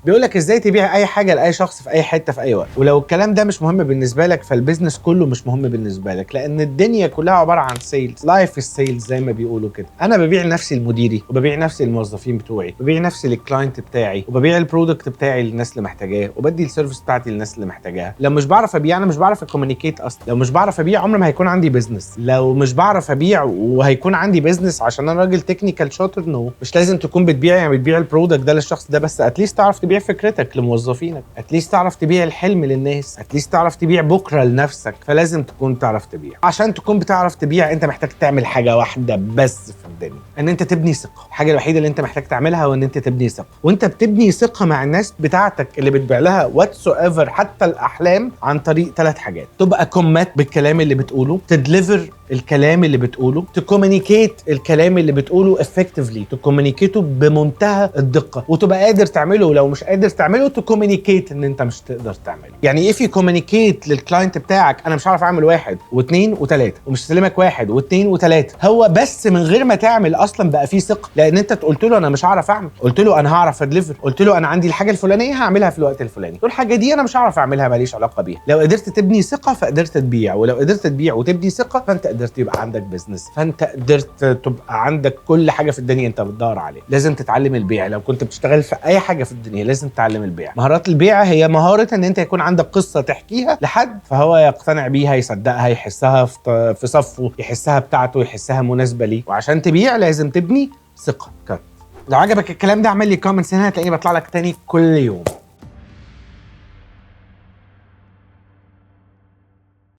بيقول لك ازاي تبيع اي حاجه لاي شخص في اي حته في اي وقت. ولو الكلام ده مش مهم بالنسبه لك فالبيزنس كله مش مهم بالنسبه لك، لان الدنيا كلها عباره عن سيلز، لايف السيلز زي ما بيقولوا كده. انا ببيع نفسي لمديري، وببيع نفسي للموظفين بتوعي، وببيع نفسي للكلاينت بتاعي، وببيع البرودكت بتاعي للناس اللي محتاجاه، وبدي السيرفيس بتاعتي للناس اللي محتاجاها. لو مش بعرف ابيع انا مش بعرف اكومينيكيت اصلا. لو مش بعرف ابيع عمر ما هيكون عندي بيزنس. لو مش بعرف ابيع وهيكون عندي بيزنس عشان انا راجل تكنيكال شاطر، نو. مش لازم تكون بتبيع يعني بتبيع البرودكت ده للشخص ده بس، اتليست تعرف تبيع فكرتك لموظفينك، اتليست تعرف تبيع الحلم للناس، اتليست تعرف تبيع بكره لنفسك. فلازم تكون تعرف تبيع. عشان تكون بتعرف تبيع انت محتاج تعمل حاجه واحده بس في الدنيا، ان انت تبني ثقه. الحاجه الوحيده اللي انت محتاج تعملها هو ان انت تبني ثقه. وانت بتبني ثقه مع الناس بتاعتك اللي بتبيع لها واتس ايفر حتى الاحلام، عن طريق 3 حاجات: تبقى كومات بالكلام اللي بتقوله، تدليفر الكلام اللي بتقوله، تكومينيكيت الكلام اللي بتقوله افكتفلي، تكومينيكيته بمنتهى الدقه وتبقى قادر تعمله. ولو مش قادر تعمله تكومينيكيت ان انت مش تقدر تعمله. يعني if you communicate للكلاينت بتاعك انا مش عارف اعمل 1 و2 و3 ومش هسلمك 1 و2 و3، هو بس من غير ما تعمل اصلا بقى فيه ثقه، لان انت قلت له انا مش هعرف اعمل، قلت له انا هعرف ادليفر، قلت له انا عندي الحاجه الفلانيه هعملها في الوقت الفلاني، الحاجه دي انا مش هعرف اعملها ماليش علاقه بيها. لو قدرت تبني ثقه فقدرت تبيع، ولو قدرت تبيع وتبني ثقه فانت قدرت يبقى عندك بزنس، فانت قدرت تبقى عندك كل حاجه في الدنيا انت بتدور عليها. لازم تتعلم البيع. لو كنت بتشتغل في اي حاجه في الدنيا لازم تتعلم البيع. مهارات البيع هي مهاره ان انت يكون عندك قصه تحكيها لحد فهو يقتنع بيها، يصدقها، يحسها في صفه، يحسها بتاعته، يحسها مناسبه ليه. وعشان تبيع لازم تبني ثقه. لو عجبك الكلام ده اعمل لي كومنتس هنا، هتلاقيني بطلع لك تاني كل يوم.